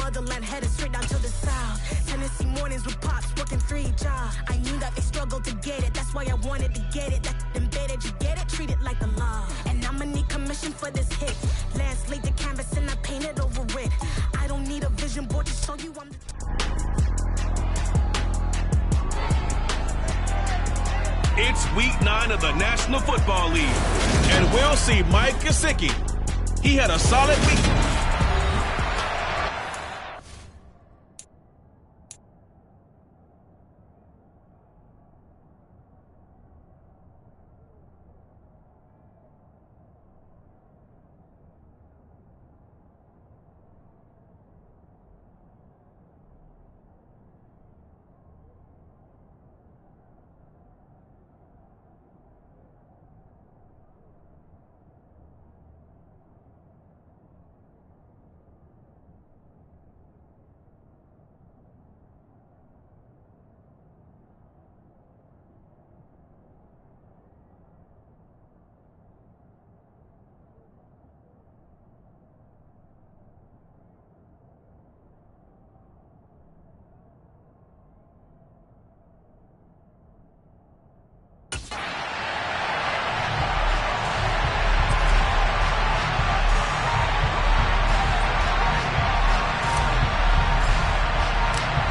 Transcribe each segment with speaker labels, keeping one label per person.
Speaker 1: motherland, headed straight down to the south. Tennessee mornings with pops, working 3 jobs. I knew that they struggled to get it, that's why I wanted to get it. That embedded, you get it, treat it like the law. And I'ma need commission for this hit. Lance laid the canvas and I painted over it. I don't need a vision board to show you I'm the...
Speaker 2: It's week 9 of the National Football League, and we'll see Mike Gesicki. He had a solid week.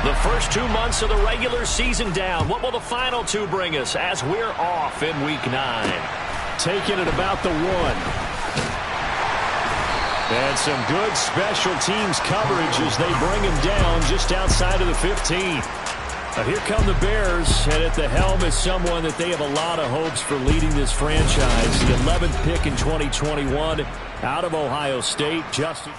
Speaker 3: The first 2 months of the regular season down. What will the final 2 bring us as we're off in week 9?
Speaker 4: Taking it about the 1. And some good special teams coverage as they bring him down just outside of the 15. Here come the Bears, and at the helm is someone that they have a lot of hopes for leading this franchise. The 11th pick in 2021 out of Ohio State, Justin.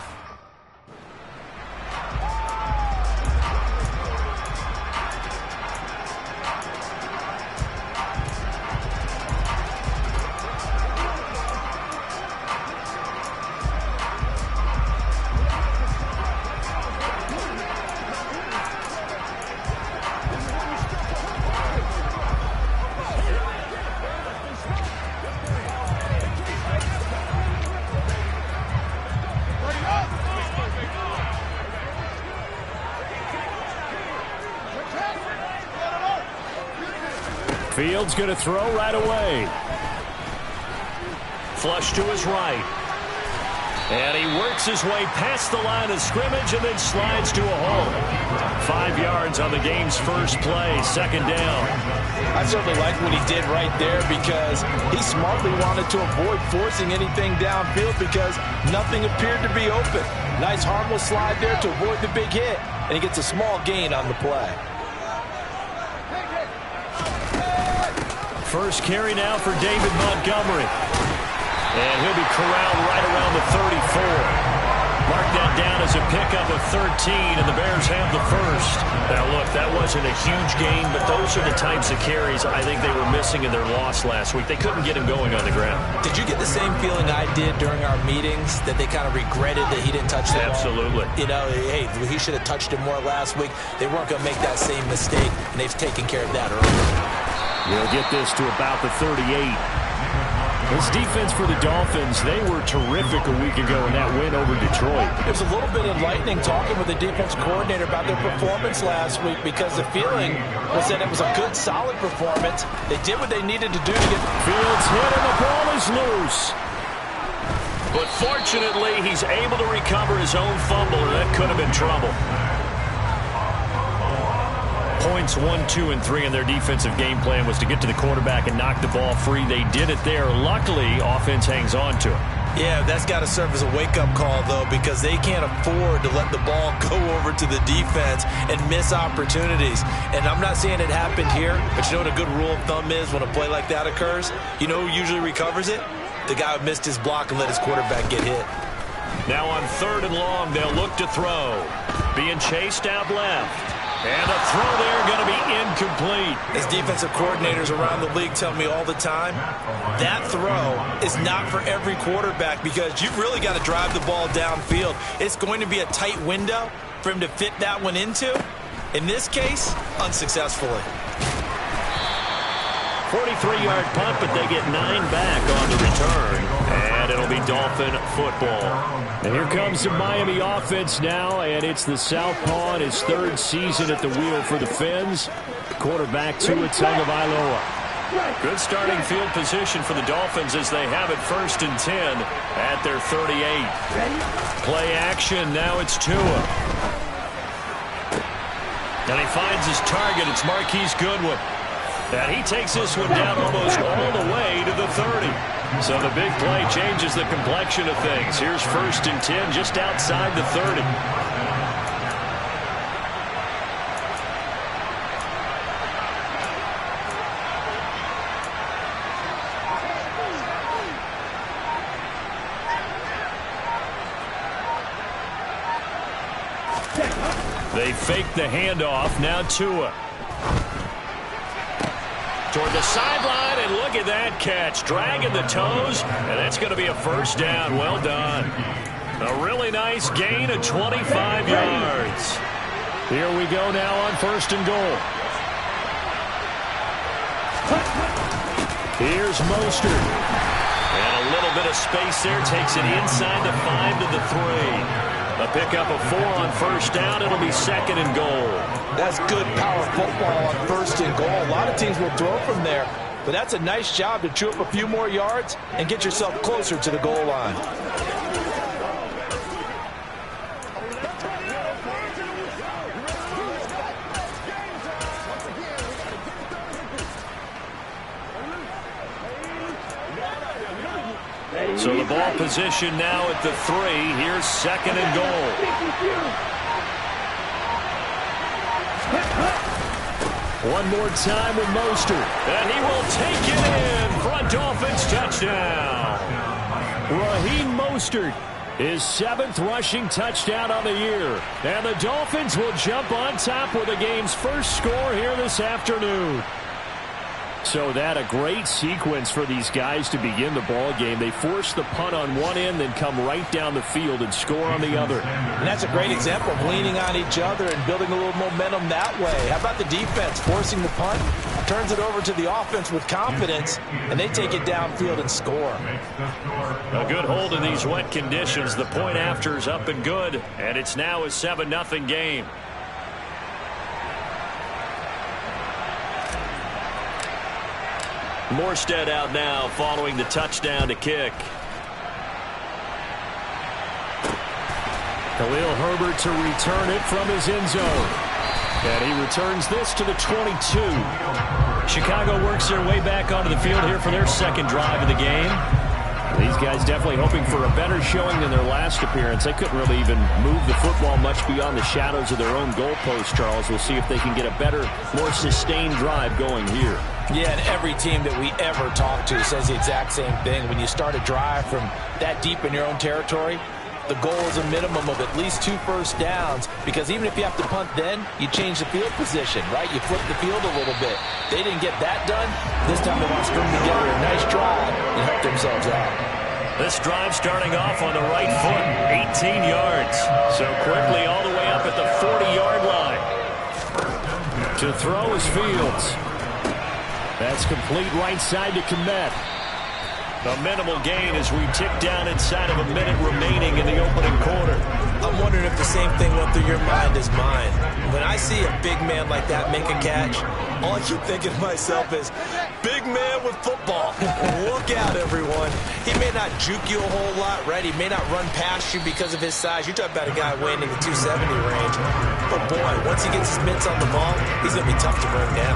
Speaker 4: Fields going to throw right away.
Speaker 3: Flush to his right. And he works his way past the line of scrimmage and then slides to a hole. 5 yards on the game's first play, second down.
Speaker 5: I certainly like what he did right there because he smartly wanted to avoid forcing anything downfield because nothing appeared to be open. Nice harmless slide there to avoid the big hit, and he gets a small gain on the play.
Speaker 4: First carry now for David Montgomery. And he'll be corralled right around the 34. Mark that down as a pickup of 13, and the Bears have the first.
Speaker 3: Now, look, that wasn't a huge gain, but those are the types of carries I think they were missing in their loss last week. They couldn't get him going on the ground.
Speaker 5: Did you get the same feeling I did during our meetings, that they kind of regretted that he didn't touch the ball?
Speaker 3: Absolutely.
Speaker 5: You know, hey, he should have touched it more last week. They weren't going to make that same mistake, and they've taken care of that early.
Speaker 4: We'll get this to about the 38. This defense for the Dolphins, they were terrific a week ago in that win over Detroit.
Speaker 5: It was a little bit enlightening talking with the defense coordinator about their performance last week because the feeling was that it was a good, solid performance. They did what they needed to do to get...
Speaker 4: Fields hit and the ball is loose.
Speaker 3: But fortunately, he's able to recover his own fumble, or that could have been trouble. Points 1, 2, and 3 in their defensive game plan was to get to the quarterback and knock the ball free. They did it there. Luckily, offense hangs on to it.
Speaker 5: Yeah, that's got to serve as a wake-up call, though, because they can't afford to let the ball go over to the defense and miss opportunities. And I'm not saying it happened here, but you know what a good rule of thumb is when a play like that occurs? You know who usually recovers it? The guy who missed his block and let his quarterback get hit.
Speaker 3: Now on 3rd and long, they'll look to throw. Being chased out left. And a throw there going to be incomplete.
Speaker 5: As defensive coordinators around the league tell me all the time, that throw is not for every quarterback because you've really got to drive the ball downfield. It's going to be a tight window for him to fit that one into. In this case, unsuccessfully.
Speaker 3: 43-yard punt, but they get 9 back on the return. And it'll be Dolphin football.
Speaker 4: And here comes the Miami offense now, and it's the Southpaw in his 3rd season at the wheel for the Fins. Quarterback Tua Tagovailoa.
Speaker 3: Good starting field position for the Dolphins as they have it 1st and 10 at their 38. Play action, now it's Tua. And he finds his target, it's Marquise Goodwin. And he takes this one down almost all the way to the 30. So the big play changes the complexion of things. Here's 1st and 10 just outside the 30. They fake the handoff. Now Tua. Toward the sideline, and look at that catch. Dragging the toes, and that's going to be a 1st down. Well done. A really nice gain of 25 yards.
Speaker 4: Here we go now on 1st and goal. Here's Mostert.
Speaker 3: And a little bit of space there. Takes it inside the 5 to the 3. A pickup of 4 on 1st down. It'll be 2nd and goal.
Speaker 5: That's good power football on 1st and goal. A lot of teams will throw from there, but that's a nice job to chew up a few more yards and get yourself closer to the goal line.
Speaker 3: So the ball position now at the 3. Here's 2nd and goal.
Speaker 4: One more time with Mostert.
Speaker 3: And he will take it in. Front Dolphins touchdown.
Speaker 4: Raheem Mostert, his 7th rushing touchdown on the year. And the Dolphins will jump on top with the game's first score here this afternoon. So that a great sequence for these guys to begin the ball game. They force the punt on one end, then come right down the field and score on the other.
Speaker 5: And that's a great example of leaning on each other and building a little momentum that way. How about the defense forcing the punt, turns it over to the offense with confidence, and they take it downfield and score.
Speaker 3: A good hold in these wet conditions. The point after is up and good, and it's now a 7-0 game. Morstead out now following the touchdown to kick.
Speaker 4: Khalil Herbert to return it from his end zone. And he returns this to the 22. Chicago works their way back onto the field here for their 2nd drive of the game. These guys definitely hoping for a better showing than their last appearance. They couldn't really even move the football much beyond the shadows of their own goalpost, Charles. We'll see if they can get a better, more sustained drive going here.
Speaker 5: Yeah, and every team that we ever talk to says the exact same thing. When you start a drive from that deep in your own territory, the goal is a minimum of at least 2 first downs, because even if you have to punt then, you change the field position, right? You flip the field a little bit. They didn't get that done. This time they want to string together a nice drive and help themselves out.
Speaker 3: This drive starting off on the right foot, 18 yards. So quickly all the way up at the 40-yard line.
Speaker 4: To throw is Fields. That's complete right side to Kmet.
Speaker 3: A minimal gain as we tick down inside of a minute remaining in the opening quarter.
Speaker 5: I'm wondering if the same thing went through your mind as mine. When I see a big man like that make a catch, all I keep thinking to myself is, big man with football. Look out, everyone. He may not juke you a whole lot, right? He may not run past you because of his size. You're talking about a guy weighing in the 270 range. But boy, once he gets his mitts on the ball, he's going to be tough to bring down.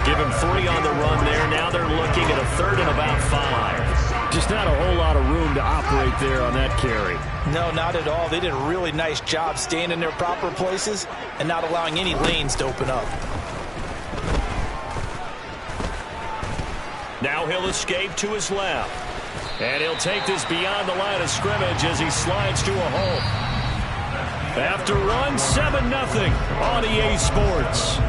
Speaker 3: Give him 3 on the run there. Now they're looking at a 3rd and about 5.
Speaker 4: Just not a whole lot of room to operate there on that carry.
Speaker 5: No, not at all. They did a really nice job staying in their proper places and not allowing any lanes to open up.
Speaker 3: Now he'll escape to his left. And he'll take this beyond the line of scrimmage as he slides to a hole. After one, 7-0 on EA Sports.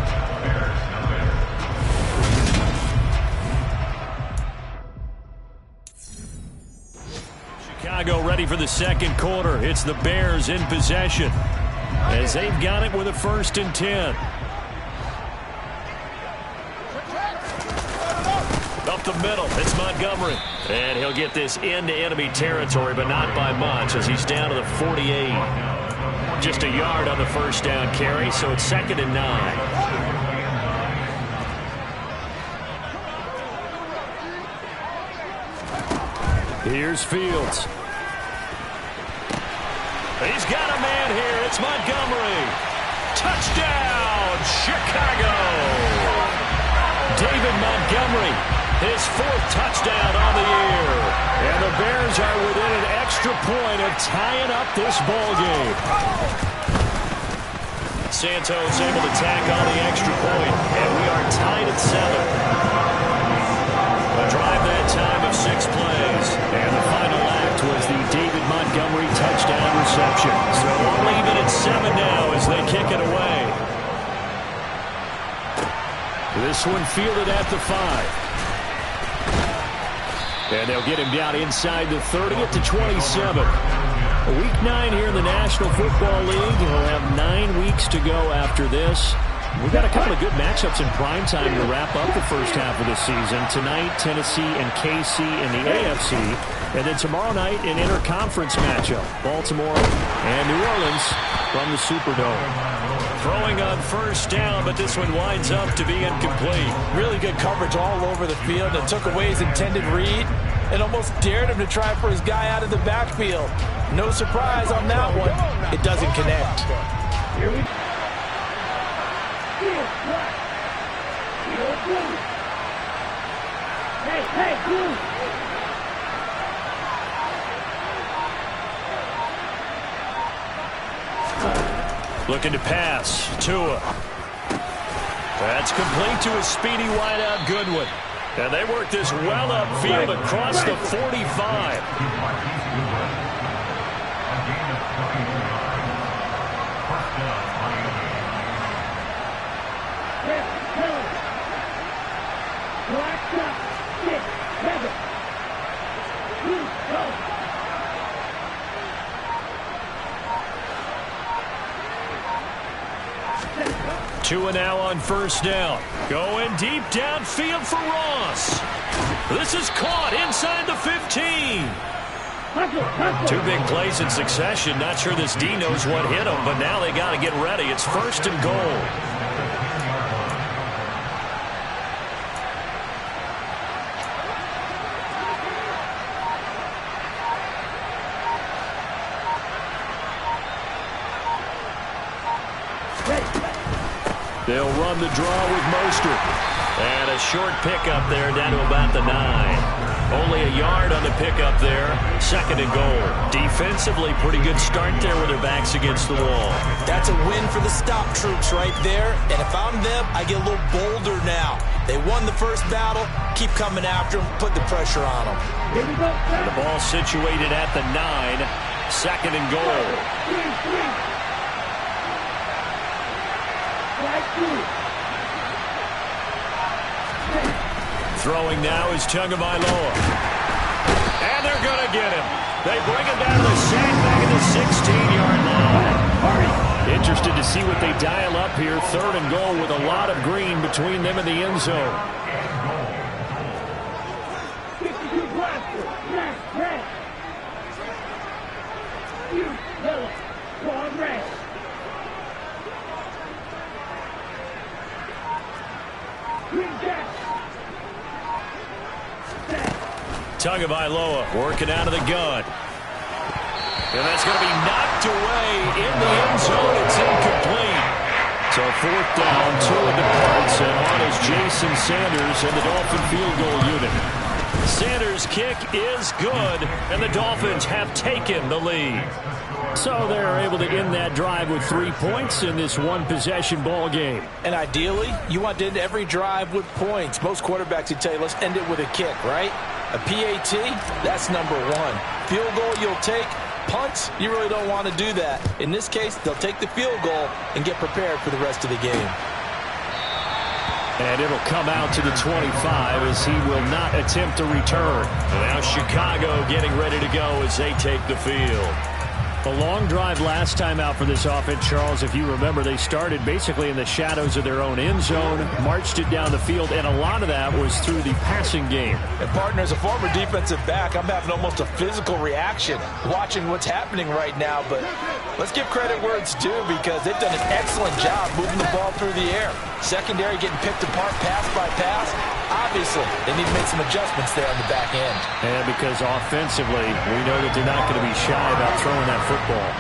Speaker 3: Chicago ready for the 2nd quarter. It's the Bears in possession as they've got it with a 1st and 10. up the middle. It's Montgomery. And he'll get this into enemy territory, but not by much as he's down to the 48. Just a yard on the first down carry, so it's 2nd and 9. Here's Fields. He's got a man here. It's Montgomery. Touchdown, Chicago. David Montgomery, his 4th touchdown on the year. And the Bears are within an extra point of tying up this ball game. Santos able to tack on the extra point, and we are tied at 7. A drive that time of 6 plays. And the final act was the David Montgomery touchdown reception. So we'll leave it at 7 now as they kick it away. This one fielded at the 5. And they'll get him down inside the 30 at the 27. Week 9 here in the National Football League. He'll have 9 weeks to go after this. We've got a couple of good matchups in prime time to wrap up the first half of the season. Tonight, Tennessee and KC in the AFC. And then tomorrow night, an interconference matchup. Baltimore and New Orleans from the Superdome. Throwing on first down, but this one winds up to be incomplete.
Speaker 5: Really good coverage all over the field and took away his intended read and almost dared him to try for his guy out of the backfield. No surprise on that one. It doesn't connect. Here we go.
Speaker 3: Looking to pass. Tua. That's complete to a speedy wideout Goodwin. And they work this well upfield across the 45. Tua now on first down. Going deep downfield for Ross. This is caught inside the 15. 2 big plays in succession. Not sure this D knows what hit him, but now they got to get ready. It's 1st and goal. They'll run the draw with Mostert. And a short pickup there down to about the 9. Only a yard on the pickup there. 2nd and goal. Defensively, pretty good start there with their backs against the wall.
Speaker 5: That's a win for the stop troops right there. And if I'm them, I get a little bolder now. They won the first battle. Keep coming after them. Put the pressure on them.
Speaker 3: And the ball situated at the 9. 2nd and goal. Throwing now is Tagovailoa. And they're going to get him. They bring him down to the sack back at the 16-yard line. Interested to see what they dial up here. 3rd and goal with a lot of green between them and the end zone. Tagovailoa working out of the gun. And that's going to be knocked away in the end zone. It's incomplete. So 4th down, Tua departs, and on is Jason Sanders and the Dolphin field goal unit. Sanders' kick is good, and the Dolphins have taken the lead. So they're able to end that drive with 3 points in this one-possession ball game.
Speaker 5: And ideally, you want to end every drive with points. Most quarterbacks would tell you, let's end it with a kick, right? A PAT, that's number 1. Field goal you'll take. Punts, you really don't want to do that. In this case, they'll take the field goal and get prepared for the rest of the game.
Speaker 3: And it'll come out to the 25 as he will not attempt to return. And now Chicago getting ready to go as they take the field.
Speaker 4: The long drive last time out for this offense, Charles, if you remember, they started basically in the shadows of their own end zone, marched it down the field, and a lot of that was through the passing game.
Speaker 5: And partner, as a former defensive back, I'm having almost a physical reaction watching what's happening right now. But let's give credit where it's due, because they've done an excellent job moving the ball through the air. Secondary getting picked apart pass by pass. Obviously, they need to make some adjustments there on the back end.
Speaker 4: And because offensively, we know that they're not going to be shy about throwing that football.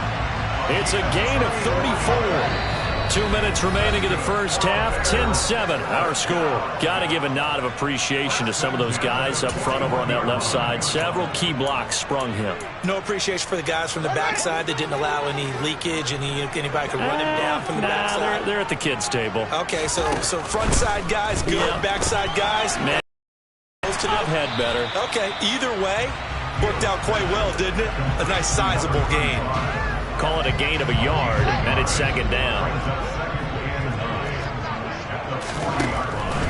Speaker 4: It's a gain of 34. 2 minutes remaining in the first half. 10-7, our score. Got to give a nod of appreciation to some of those guys up front over on that left side. Several key blocks sprung him.
Speaker 5: No appreciation for the guys from the backside that didn't allow any leakage, anybody could run him down from the backside.
Speaker 4: They're at the kids' table.
Speaker 5: Okay, so front side guys good, backside guys.
Speaker 4: Man, I've had better.
Speaker 5: Okay, either way, worked out quite well, didn't it? A nice sizable gain.
Speaker 4: Call it a gain of a yard, and it's second down.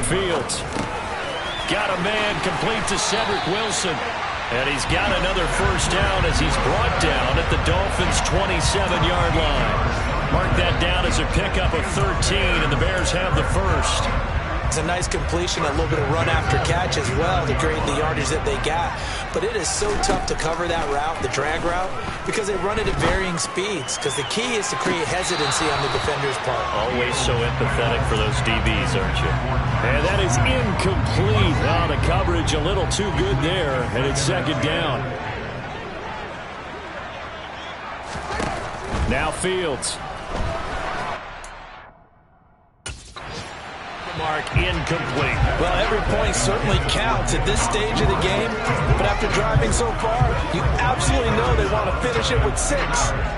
Speaker 4: Fields got a man complete to Cedric Wilson. And he's got another first down as he's brought down at the Dolphins' 27-yard line. Mark that down as a pickup of 13, and the Bears have the first.
Speaker 5: It's a nice completion, a little bit of run after catch as well to create the yardage that they got. But it is so tough to cover that route, the drag route, because they run it at varying speeds. Because the key is to create hesitancy on the defender's part.
Speaker 4: Always so empathetic for those DBs, aren't you? And that is incomplete. Oh, the coverage a little too good there, and it's second down. Now Fields. Mark incomplete.
Speaker 5: Well, every point certainly counts at this stage of the game, but after driving so far, you absolutely know they want to finish it with 6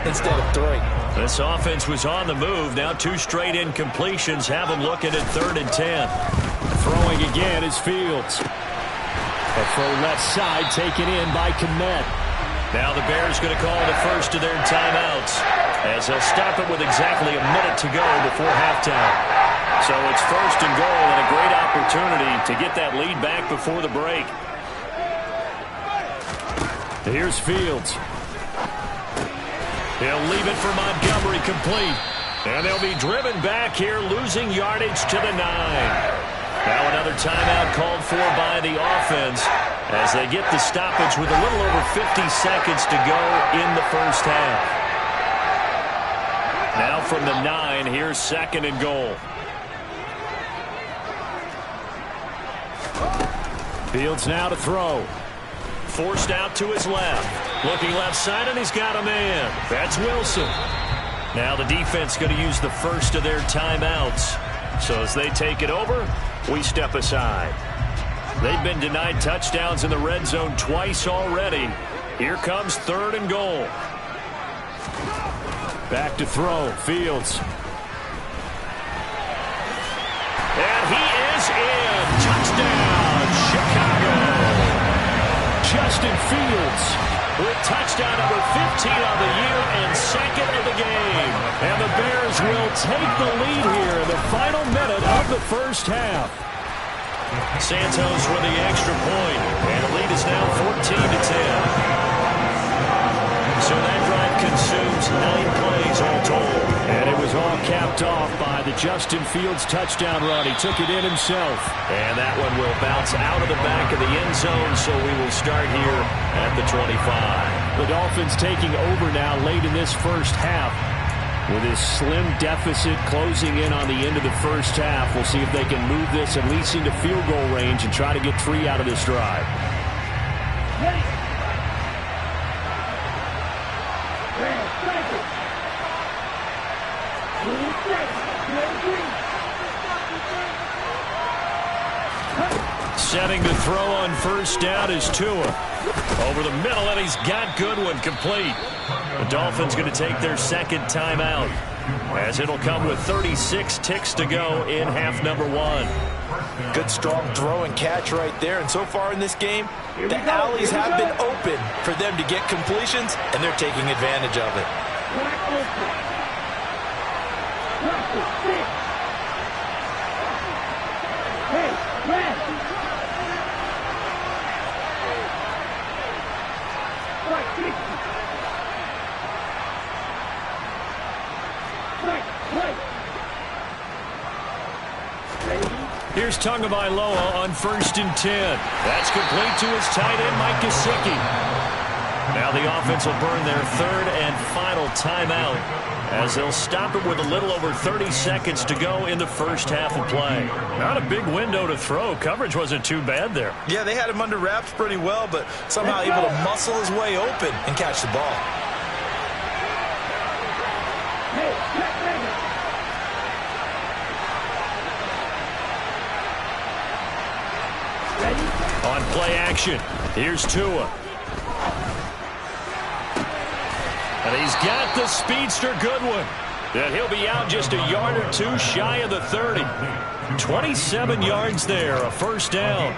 Speaker 5: instead of 3.
Speaker 4: This offense was on the move. Now 2 straight incompletions have them looking at 3rd and 10. Throwing again is Fields. A throw left side taken in by Kmet. Now the Bears going to call the first of their timeouts as they'll stop it with exactly a minute to go before halftime. So it's 1st and goal and a great opportunity to get that lead back before the break. Here's Fields. He'll leave it for Montgomery complete. And they'll be driven back here, losing yardage to the 9. Now another timeout called for by the offense as they get the stoppage with a little over 50 seconds to go in the first half. Now from the 9, here's 2nd and goal. Fields now to throw. Forced out to his left. Looking left side, and he's got a man. That's Wilson. Now the defense going to use the first of their timeouts. So as they take it over, we step aside. They've been denied touchdowns in the red zone twice already. Here comes 3rd and goal. Back to throw. Fields. And he is in. Touchdown, Chicago. Justin Fields with touchdown number 15 on the year and 2nd of the game. And the Bears will take the lead here in the final minute of the first half. Santos with the extra point, and the lead is now 14-10. So that drive consumes 9 plays all told. And it was all capped off by the Justin Fields touchdown run. He took it in himself. And that one will bounce out of the back of the end zone, so we will start here at the 25. The Dolphins taking over now late in this first half. With this slim deficit closing in on the end of the first half, we'll see if they can move this at least into field goal range and try to get 3 out of this drive. Setting to throw on first down is Tua. Over the middle, and he's got Goodwin complete. The Dolphins going to take their 2nd timeout, as it'll come with 36 ticks to go in half number 1.
Speaker 5: Good, strong throw and catch right there. And so far in this game, the alleys have been open for them to get completions, and they're taking advantage of it.
Speaker 3: Here's Tagovailoa on 1st and 10. That's complete to his tight end, Mike Gesicki. Now the offense will burn their 3rd and final timeout as they'll stop it with a little over 30 seconds to go in the first half of play. Not a big window to throw. Coverage wasn't too bad there.
Speaker 5: Yeah, they had him under wraps pretty well, but somehow able to muscle his way open and catch the ball.
Speaker 3: On play action, here's Tua. And he's got the speedster Goodwin. And he'll be out just a yard or two shy of the 30. 27 yards there, a first down.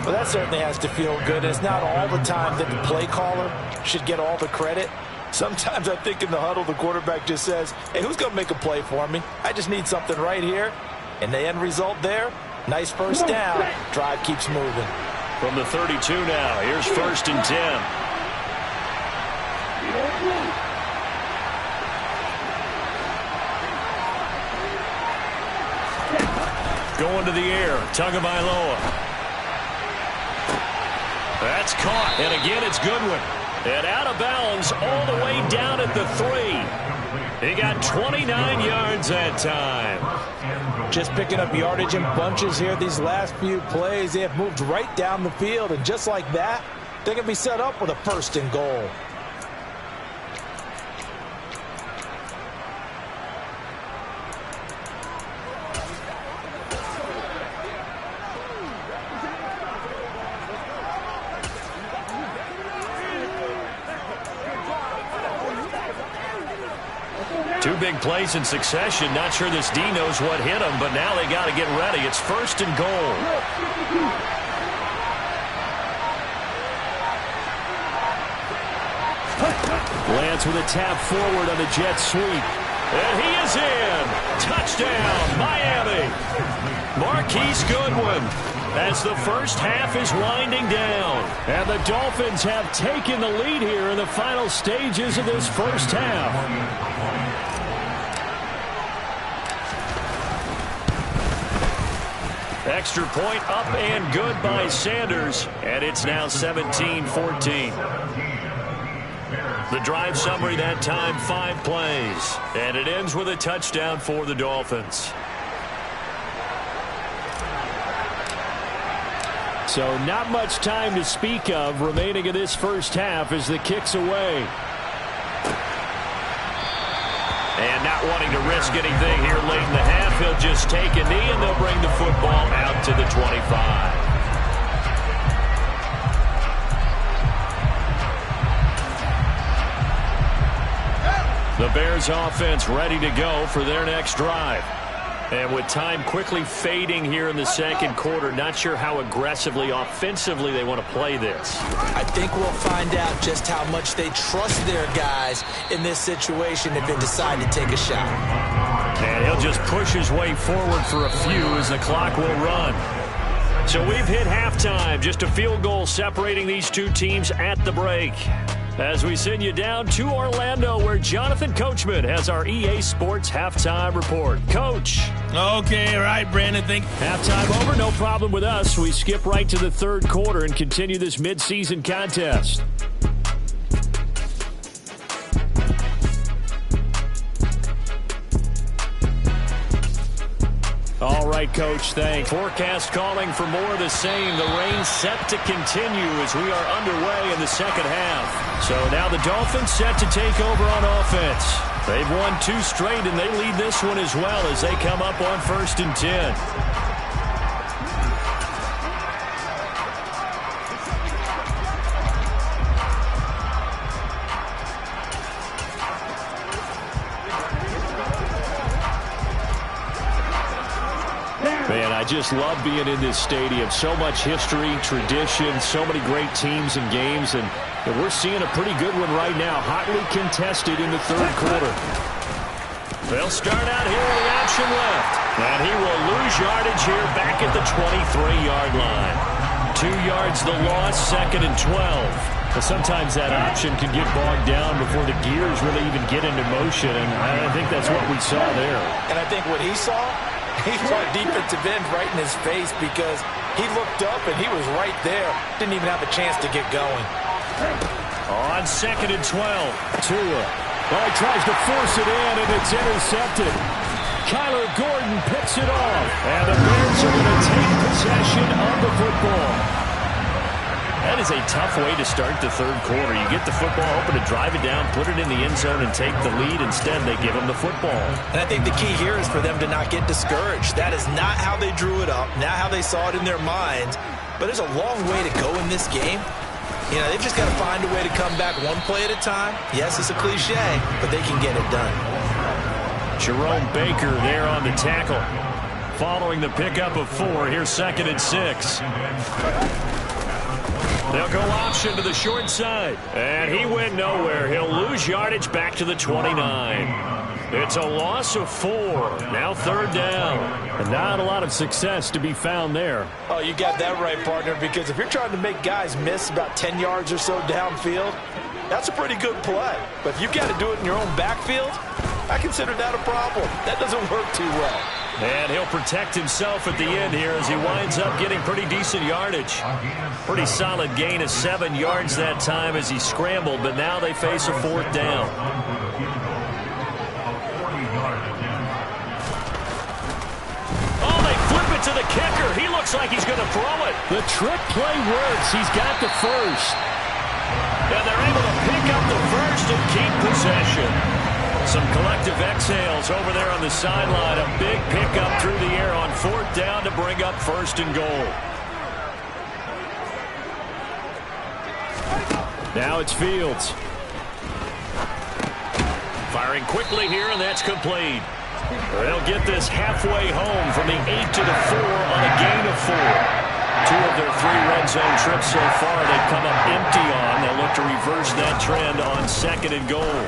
Speaker 5: Well, that certainly has to feel good. It's not all the time that the play caller should get all the credit. Sometimes I think in the huddle, the quarterback just says, hey, who's going to make a play for me? I just need something right here. And the end result there, nice first down. Drive keeps moving.
Speaker 3: From the 32 now, here's 1st and 10. Going to the air, Tagovailoa. That's caught, and again it's Goodwin. And out of bounds all the way down at the 3. He got 29 yards that time.
Speaker 5: Just picking up yardage in bunches here these last few plays. They have moved right down the field, and just like that, they can be set up with a 1st and goal.
Speaker 3: Two big plays in succession. Not sure this D knows what hit him, but now they got to get ready. It's 1st and goal. Lance with a tap forward on the jet sweep. And he is in. Touchdown, Miami. Marquise Goodwin as the first half is winding down. And the Dolphins have taken the lead here in the final stages of this first half. Extra point up and good by Sanders. And it's now 17-14. The drive summary that time, 5 plays. And it ends with a touchdown for the Dolphins. So not much time to speak of remaining in this first half as the kick's away. And not wanting to risk anything here late in the half, he'll just take a knee and they'll bring the football out to the 25. The Bears offense ready to go for their next drive. And with time quickly fading here in the second quarter, not sure how aggressively, offensively they want to play this.
Speaker 5: I think we'll find out just how much they trust their guys in this situation if they decide to take a shot.
Speaker 3: And he'll just push his way forward for a few as the clock will run. So we've hit halftime, just a field goal separating these two teams at the break. As we send you down to Orlando, where Jonathan Coachman has our EA Sports halftime report. Coach.
Speaker 2: Okay, all right, Brandon.
Speaker 3: Halftime over, no problem with us. We skip right to the third quarter and continue this midseason contest. All right, Coach, thanks. Forecast calling for more of the same. The rain set to continue as we are underway in the second half. So now the Dolphins set to take over on offense. They've won 2 straight, and they lead this one as well as they come up on 1st and 10. Man, I just love being in this stadium. So much history, tradition, so many great teams and games, and we're seeing a pretty good one right now. Hotly contested in the third quarter. They'll start out here with the option left. And he will lose yardage here back at the 23-yard line. 2 yards the loss, 2nd and 12.
Speaker 4: But sometimes that option can get bogged down before the gears really even get into motion, and I think that's what we saw there.
Speaker 5: And I think what he saw defensive end right in his face, because he looked up and he was right there. Didn't even have a chance to get going.
Speaker 4: On 2nd and 12, Tua. Well, he tries to force it in, and it's intercepted. Kyler Gordon picks it off, and the Bears are going to take possession of the football. That is a tough way to start the third quarter. You get the football, hoping to drive it down, put it in the end zone, and take the lead. Instead, they give them the football.
Speaker 5: And I think the key here is for them to not get discouraged. That is not how they drew it up, not how they saw it in their minds. But there's a long way to go in this game. You know, they've just got to find a way to come back one play at a time. Yes, it's a cliche, but they can get it done.
Speaker 4: Jerome Baker there on the tackle. Following the pickup of 4, here's 2nd and 6. They'll go option to the short side. And he went nowhere. He'll lose yardage back to the 29. It's a loss of 4. Now 3rd down. And not a lot of success to be found there.
Speaker 5: Oh, you got that right, partner, because if you're trying to make guys miss about 10 yards or so downfield, that's a pretty good play. But if you've got to do it in your own backfield, I consider that a problem. That doesn't work too well.
Speaker 4: And he'll protect himself at the end here as he winds up getting pretty decent yardage. Pretty solid gain of 7 yards that time as he scrambled, but now they face a 4th down. Oh, they flip it to the kicker. He looks like he's going to throw it. The trick play works. He's got the first. And they're able to pick up the first and keep possession. Some collective exhales over there on the sideline. A big pickup through the air on 4th down to bring up 1st and goal. Now it's Fields. Firing quickly here, and that's complete. They'll get this halfway home from the 8 to the 4 on a gain of 4. 2 of their 3 red zone trips so far they've come up empty on. They'll look to reverse that trend on 2nd and goal.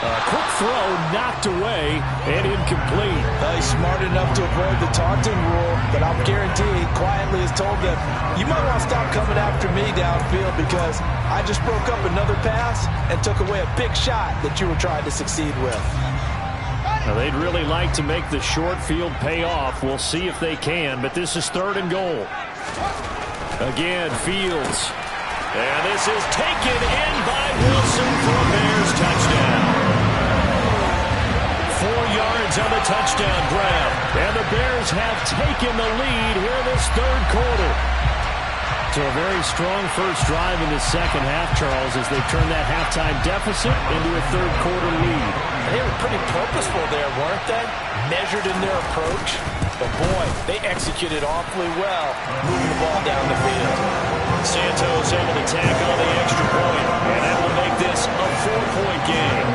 Speaker 4: A quick throw knocked away and incomplete.
Speaker 5: He's smart enough to avoid the taunting rule, but I'm guaranteed he quietly has told them, you might want to stop coming after me downfield because I just broke up another pass and took away a big shot that you were trying to succeed with.
Speaker 4: Now, they'd really like to make the short field pay off. We'll see if they can, but this is 3rd and goal. Again, Fields. And this is taken in by Wilson for a Bears touchdown. 4 yards on the touchdown grab. And the Bears have taken the lead here in this 3rd quarter. So a very strong first drive in the second half, Charles, as they turn that halftime deficit into a 3rd quarter lead.
Speaker 5: They were pretty purposeful there, weren't they? Measured in their approach. But boy, they executed awfully well, moving the ball down the field.
Speaker 3: Santos able to tack on the extra point, and that will make this a 4-point game.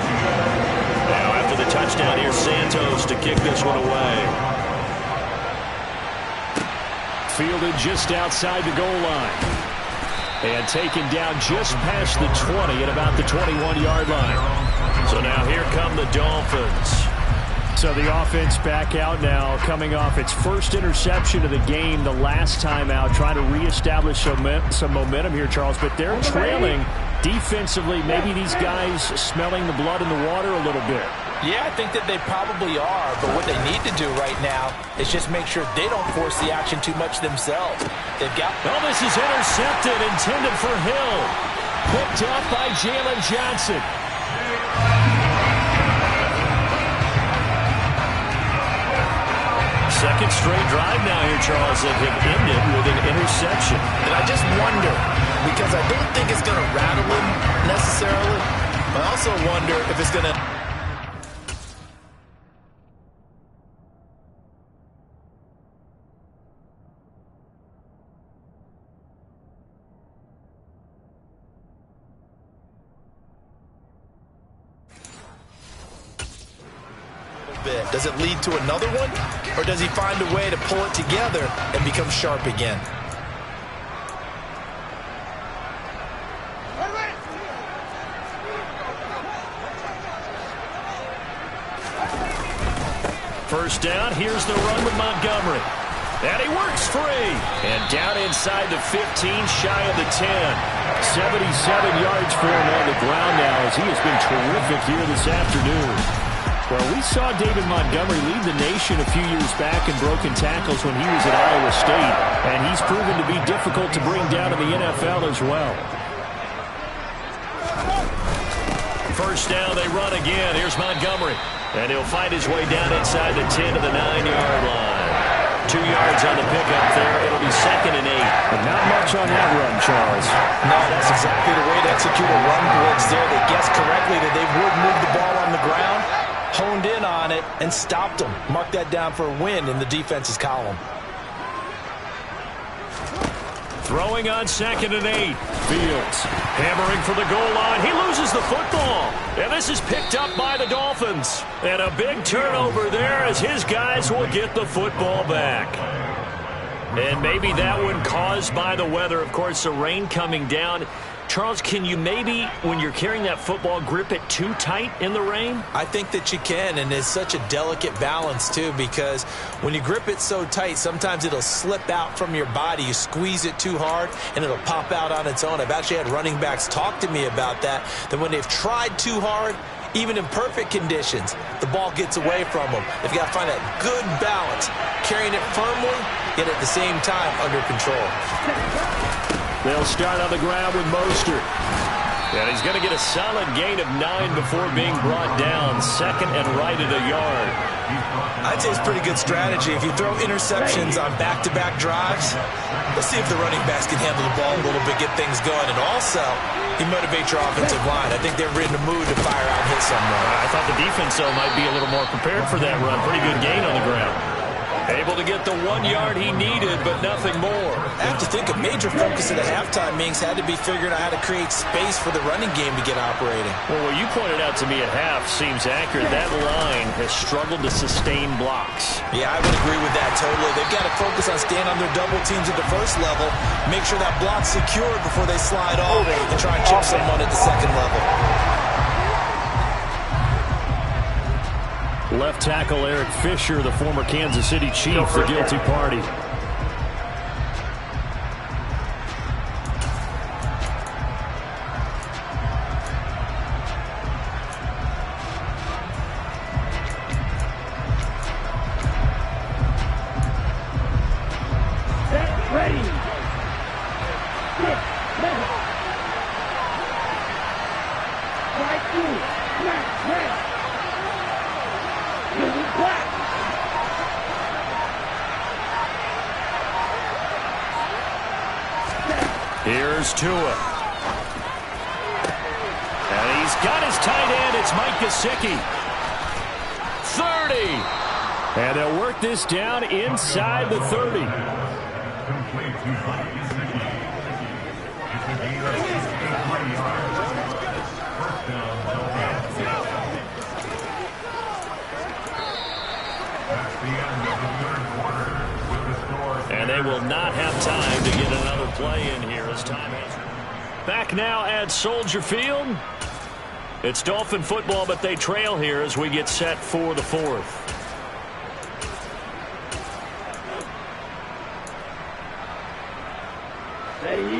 Speaker 3: Now after the touchdown, here's Santos to kick this one away.
Speaker 4: Fielded just outside the goal line. And taken down just past the 20 at about the 21-yard line.
Speaker 3: So now here come the Dolphins.
Speaker 4: So the offense back out now, coming off its first interception of the game the last time out, trying to reestablish some momentum here, Charles. But they're trailing defensively. Maybe these guys smelling the blood in the water a little bit.
Speaker 5: Yeah, I think that they probably are. But what they need to do right now is just make sure they don't force the action too much themselves. They've got...
Speaker 4: Oh, this is intercepted, intended for Hill. Picked up by Jalen Johnson.
Speaker 3: Second straight drive now here, Charles, that have ended with an interception.
Speaker 5: And I just wonder, because I don't think it's going to rattle him necessarily, but I also wonder if it's going to... Does it lead to another one, or does he find a way to pull it together and become sharp again?
Speaker 3: First down, here's the run with Montgomery. And he works free. And down inside the 15, shy of the 10.
Speaker 4: 77 yards for him on the ground now as he has been terrific here this afternoon. Well, we saw David Montgomery lead the nation a few years back in broken tackles when he was at Iowa State, and he's proven to be difficult to bring down in the NFL as well.
Speaker 3: First down, they run again. Here's Montgomery. And he'll find his way down inside the 10 to the 9-yard line. 2 yards on the pickup there. It'll be 2nd and 8.
Speaker 4: But not much on that run, Charles.
Speaker 5: No, that's exactly the way to execute a run blitz there. They guessed correctly that they would move the ball on the ground, honed in on it, and stopped them. Mark that down for a win in the defense's column.
Speaker 3: Throwing on 2nd and 8. Fields hammering for the goal line. He loses the football. And this is picked up by the Dolphins. And a big turnover there as his guys will get the football back. And maybe that one caused by the weather. Of course, the rain coming down. Charles, can you maybe, when you're carrying that football, grip it too tight in the rain?
Speaker 5: I think that you can, and it's such a delicate balance, too, because when you grip it so tight, sometimes it'll slip out from your body. You squeeze it too hard, and it'll pop out on its own. I've actually had running backs talk to me about that when they've tried too hard, even in perfect conditions, the ball gets away from them. They've got to find that good balance, carrying it firmly, yet at the same time under control.
Speaker 4: They'll start on the ground with Mostert.
Speaker 3: And he's going to get a solid gain of 9 before being brought down. 2nd and right at a yard.
Speaker 5: I'd say it's pretty good strategy. If you throw interceptions on back-to-back drives, let's see if the running backs can handle the ball a little bit, get things going. And also, you motivate your offensive line. I think they're in the mood to fire out and hit someone.
Speaker 3: I thought the defense, though, might be a little more prepared for that run. Pretty good gain on the ground. Able to get the 1 yard he needed, but nothing more.
Speaker 5: I have to think a major focus of the halftime meetings had to be figuring out how to create space for the running game to get operating.
Speaker 3: Well, what you pointed out to me at half seems accurate. That line has struggled to sustain blocks.
Speaker 5: Yeah, I would agree with that totally. They've got to focus on staying on their double teams at the first level, make sure that block's secured before they slide off and try and chip someone at the second level.
Speaker 4: Left tackle Eric Fisher, the former Kansas City Chief, the guilty party.
Speaker 3: Here's Tua. And he's got his tight end. It's Mike Gesicki. 30.
Speaker 4: And they'll work this down inside the 30.
Speaker 3: And they will not have time to get another play in here as time has. Back now at Soldier Field. It's Dolphin football, but they trail here as we get set for the 4th.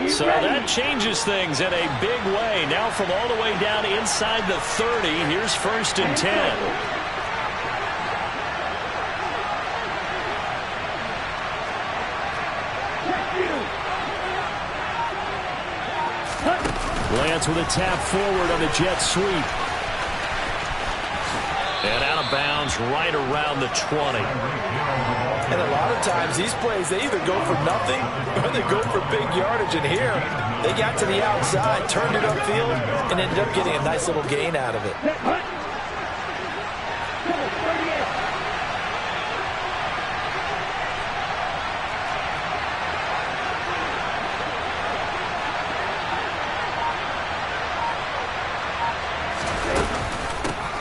Speaker 3: So that changes things in a big way. Now from all the way down inside the 30, here's 1st and 10.
Speaker 4: Lance with a tap forward on the jet sweep.
Speaker 3: And out of bounds right around the 20.
Speaker 5: And a lot of times these plays, they either go for nothing or they go for big yardage. And here, they got to the outside, turned it upfield, and ended up getting a nice little gain out of it.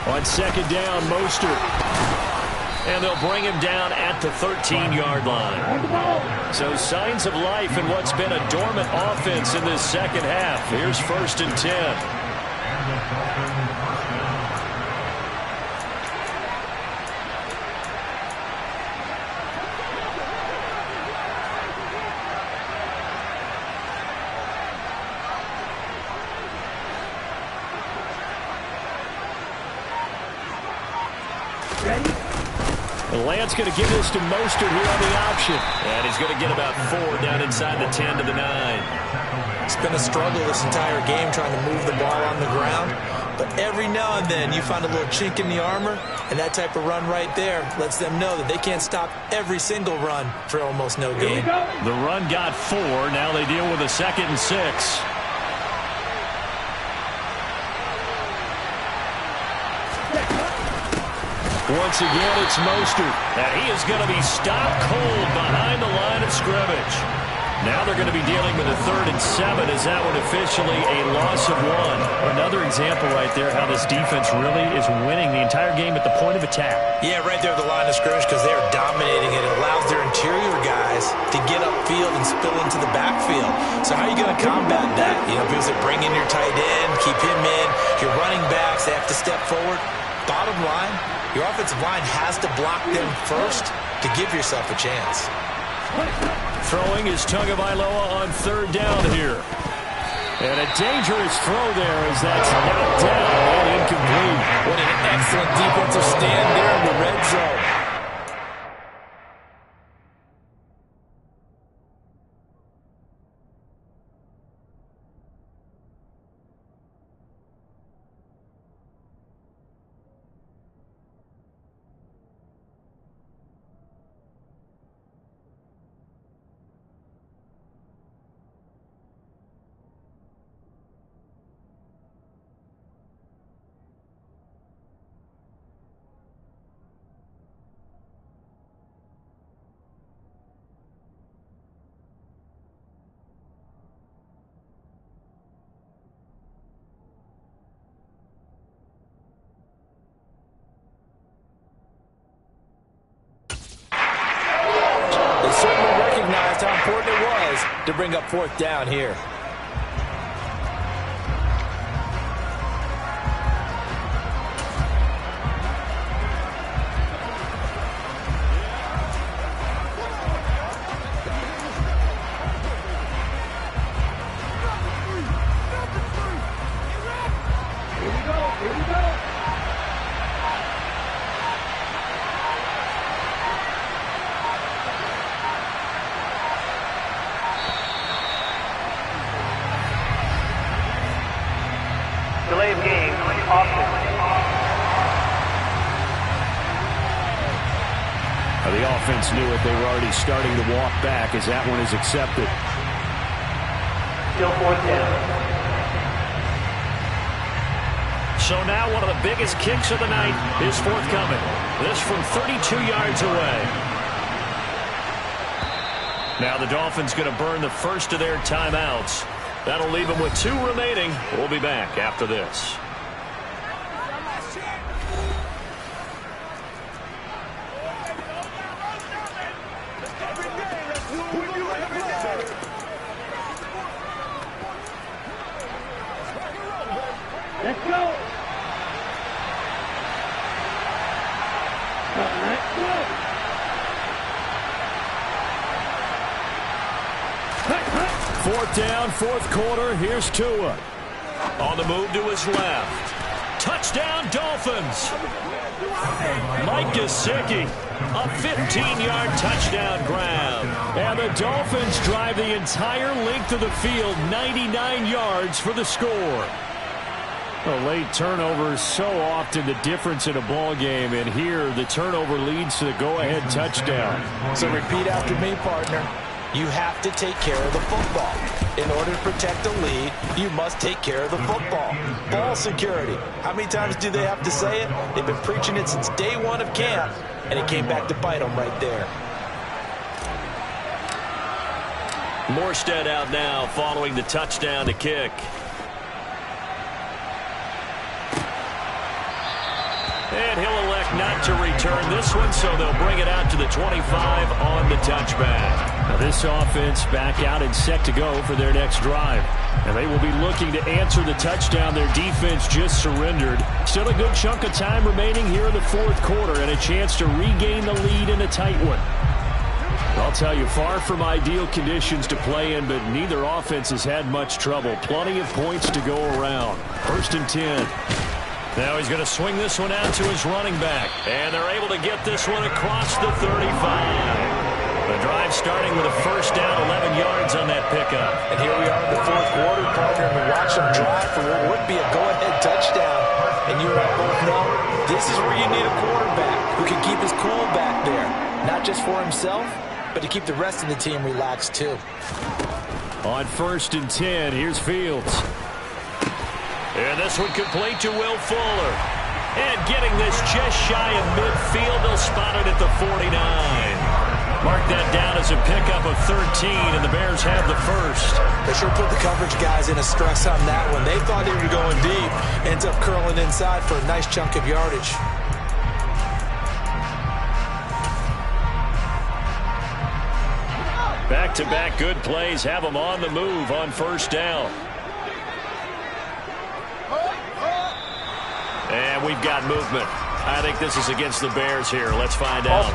Speaker 3: On 2nd down, Mostert. And they'll bring him down at the 13-yard line. So signs of life in what's been a dormant offense in this second half. Here's 1st and 10.
Speaker 4: And Lance going to give this to Mostert here on the option.
Speaker 3: And he's going to get about 4 down inside the 10 to the 9.
Speaker 5: It's been a struggle this entire game trying to move the ball on the ground. But every now and then you find a little chink in the armor, and that type of run right there lets them know that they can't stop every single run for almost no gain.
Speaker 4: The run got 4. Now they deal with a 2nd and 6. Once again, it's Mostert.
Speaker 3: And he is going to be stopped cold behind the line of scrimmage. Now they're going to be dealing with a 3rd and 7 as that one officially a loss of 1.
Speaker 4: Another example right there how this defense really is winning the entire game at the point of attack.
Speaker 5: Yeah, right there at the line of scrimmage because they are dominating it. It allows their interior guys to get upfield and spill into the backfield. So how are you going to combat that? You know, because they bring in your tight end, keep him in. Your running backs, they have to step forward. Bottom line, your offensive line has to block them first to give yourself a chance.
Speaker 4: Throwing is Tagovailoa on 3rd down here. And a dangerous throw there as that's knocked down and incomplete.
Speaker 5: What an excellent defensive stand there in the red zone. Certainly recognized how important it was to bring up 4th down here.
Speaker 6: Delay of game, offense.
Speaker 4: The offense knew it. They were already starting to walk back as that one is accepted.
Speaker 6: Still 4th down.
Speaker 3: So now one of the biggest kicks of the night is forthcoming. This from 32 yards away. Now the Dolphins going to burn the first of their timeouts. That'll leave them with 2 remaining. We'll be back after this.
Speaker 6: Let's go.
Speaker 4: Fourth down, 4th quarter. Here's Tua.
Speaker 3: On the move to his left. Touchdown, Dolphins. Mike Gesicki, a 15-yard touchdown grab.
Speaker 4: And the Dolphins drive the entire length of the field, 99 yards for the score. A late turnover is so often the difference in a ball game, and here the turnover leads to the go-ahead touchdown.
Speaker 5: So repeat after me, partner. You have to take care of the football. In order to protect the lead, you must take care of the football. Ball security. How many times do they have to say it? They've been preaching it since day 1 of camp, and it came back to bite them right there.
Speaker 3: Morstead out now following the touchdown to kick. And he'll elect not to return this one, so they'll bring it out to the 25 on the touchback.
Speaker 4: Now this offense back out and set to go for their next drive. And they will be looking to answer the touchdown their defense just surrendered. Still a good chunk of time remaining here in the 4th quarter and a chance to regain the lead in a tight one. I'll tell you, far from ideal conditions to play in, but neither offense has had much trouble. Plenty of points to go around. 1st and 10.
Speaker 3: Now he's going to swing this one out to his running back. And they're able to get this one across the 35. The drive starting with a first down, 11 yards on that pickup.
Speaker 5: And here we are in the fourth quarter, partner, and we watch them drive for what would be a go-ahead touchdown. And you and I both know this is where you need a quarterback who can keep his cool back there. Not just for himself, but to keep the rest of the team relaxed too.
Speaker 3: On 1st and 10, here's Fields. And this one complete to Will Fuller. And getting this just shy of midfield, they'll spot it at the 49. Mark that down as a pickup of 13, and the Bears have the first.
Speaker 5: They sure put the coverage guys in a stress on that one. They thought they were going deep. Ends up curling inside for a nice chunk of yardage.
Speaker 3: Back-to-back good plays have them on the move on first down. And we've got movement. I think this is against the Bears here. Let's find out.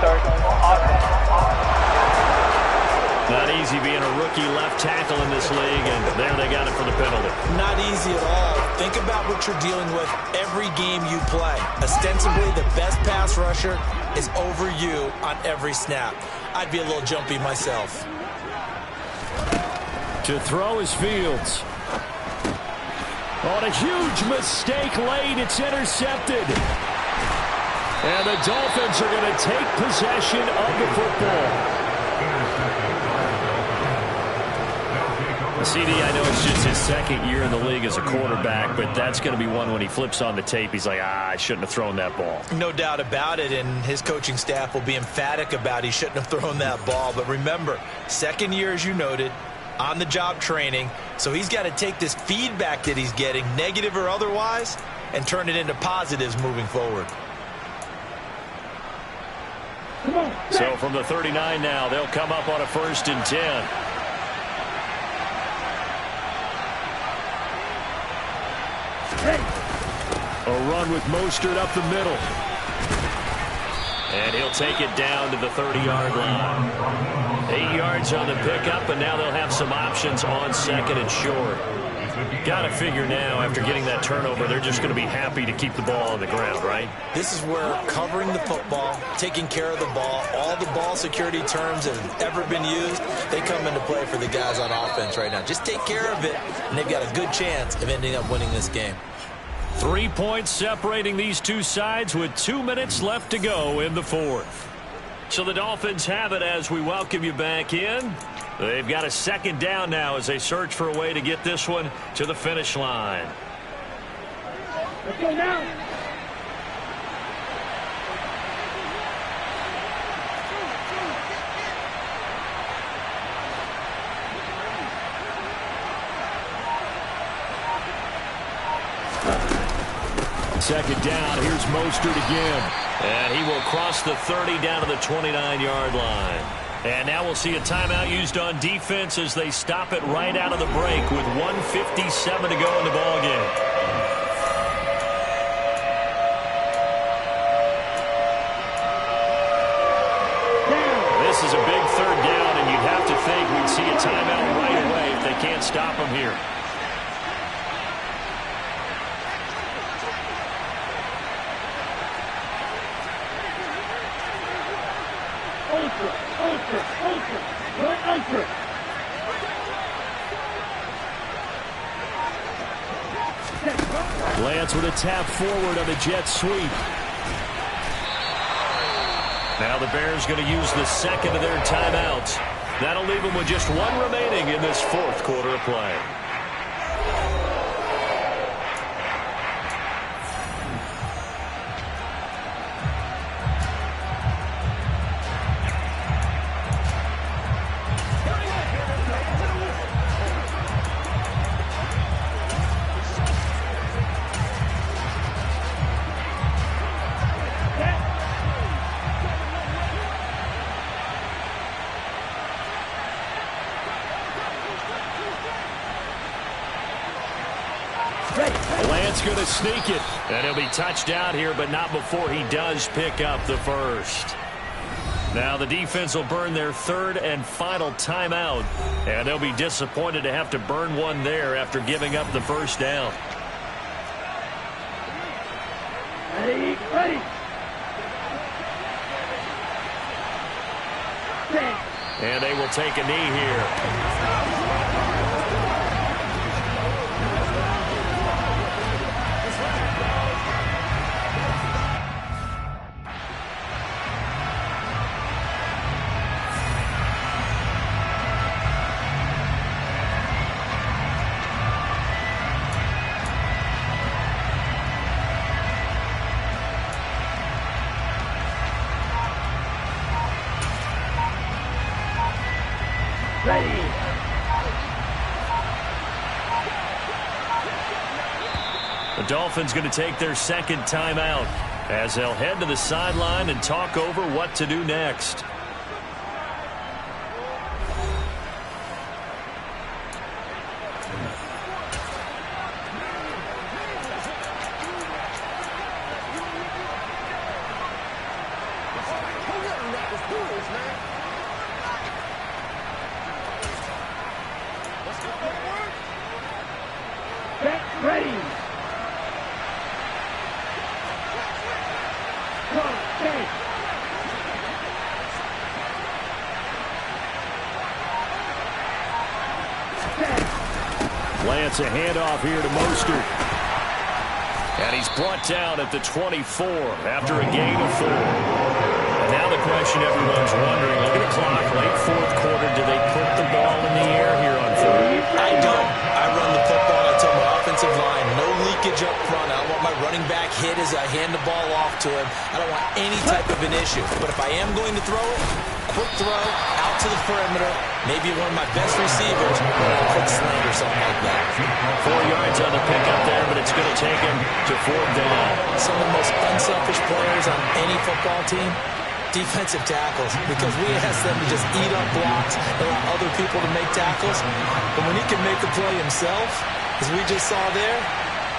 Speaker 3: Not easy being a rookie left tackle in this league, and there they got it for the penalty.
Speaker 5: Not easy at all. Think about what you're dealing with every game you play. Ostensibly, the best pass rusher is over you on every snap. I'd be a little jumpy myself.
Speaker 3: To throw is Fields. On a huge mistake late, it's intercepted. And the Dolphins are going to take possession of the football. CD, I know it's just his second year in the league as a quarterback, but that's going to be one when he flips on the tape. He's like, I shouldn't have thrown that ball.
Speaker 5: No doubt about it, and his coaching staff will be emphatic about he shouldn't have thrown that ball. But remember, second year, as you noted, on-the-job training, so he's got to take this feedback that he's getting, negative or otherwise, and turn it into positives moving forward.
Speaker 3: So from the 39 now, they'll come up on a 1st and 10. A run with Mostert up the middle. And he'll take it down to the 30-yard line. 8 yards on the pickup, and now they'll have some options on 2nd and short. Got to figure now, after getting that turnover, they're just going to be happy to keep the ball on the ground, right?
Speaker 5: This is where covering the football, taking care of the ball, all the ball security terms that have ever been used, they come into play for the guys on offense right now. Just take care of it, and they've got a good chance of ending up winning this game.
Speaker 3: 3 points separating these two sides with 2 minutes left to go in the fourth. So the Dolphins have it as we welcome you back in. They've got a 2nd down now as they search for a way to get this one to the finish line.
Speaker 6: Let's go now.
Speaker 3: Second down, here's Mostert again. And he will cross the 30 down to the 29-yard line. And now we'll see a timeout used on defense as they stop it right out of the break with 1:57 to go in the ballgame. This is a big 3rd down, and you'd have to think we'd see a timeout right away if they can't stop him here. Lance with a tap forward on the jet sweep. Now the Bears going to use the 2nd of their timeouts. That'll leave them with just 1 remaining in this 4th quarter of play. Lance going to sneak it. And he'll be touched out here, but not before he does pick up the first. Now the defense will burn their 3rd and final timeout. And they'll be disappointed to have to burn one there after giving up the first down.
Speaker 6: Ready. Set.
Speaker 4: And they will take a knee here.
Speaker 6: Ready.
Speaker 4: The Dolphins going to take their second timeout as they'll head to the sideline and talk over what to do next.
Speaker 6: Ready. Come, set.
Speaker 4: Lance a handoff here to Mostert. And he's brought down at the 24 after a gain of 4. And now the question everyone's wondering, look at the clock, late fourth quarter, do they put the ball in the air here on third?
Speaker 5: I don't. I run the football. I tell my offensive line, no leakage up front. I don't want my running back hit as I hand the ball off to him. I don't want any type of an issue. But if I am going to throw it, quick throw, out to the perimeter, maybe one of my best receivers, a quick slant or something like that.
Speaker 4: 4 yards on the pickup there, but it's going to take him to fourth down.
Speaker 5: Some of the most unselfish players on any football team, defensive tackles, because we ask them to just eat up blocks, allow other people to make tackles. But when he can make a play himself, as we just saw there,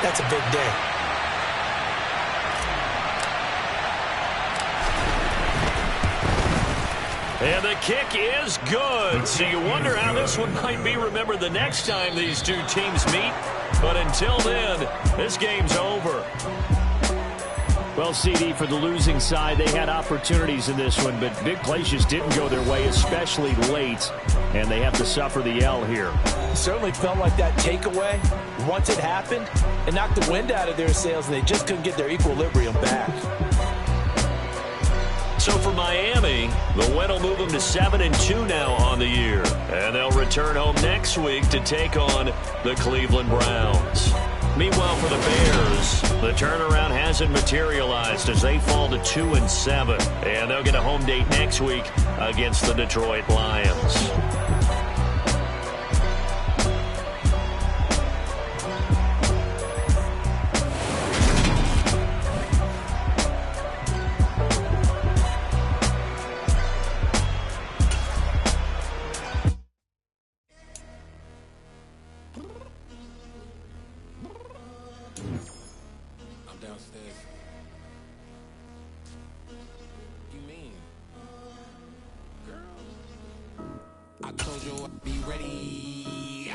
Speaker 5: that's a big day.
Speaker 4: And the kick is good. So you wonder how this one might be remembered the next time these two teams meet. But until then, this game's over. Well, CD, for the losing side, they had opportunities in this one, but big plays just didn't go their way, especially late, and they have to suffer the L here.
Speaker 5: It certainly felt like that takeaway, once it happened, it knocked the wind out of their sails, and they just couldn't get their equilibrium back.
Speaker 4: So for Miami, the win will move them to 7-2 now on the year, and they'll return home next week to take on the Cleveland Browns. Meanwhile, for the Bears, the turnaround hasn't materialized as they fall to 2-7, and they'll get a home date next week against the Detroit Lions.
Speaker 7: I told you I'd be ready.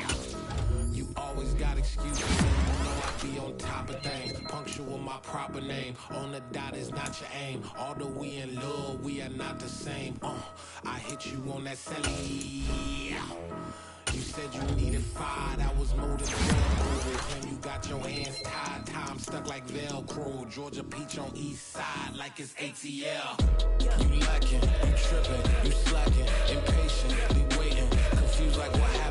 Speaker 7: You always got excuses. You know I be on top of things. Punctual my proper name. On the dot is not your aim. Although we in love, we are not the same. I hit you on that celly. You said you needed 5, that was more than 12. When you got your hands tied, time stuck like Velcro. Georgia Peach on east side like it's ATL. You lacking, you tripping, you slacking, impatient, be waiting, confused like what happened.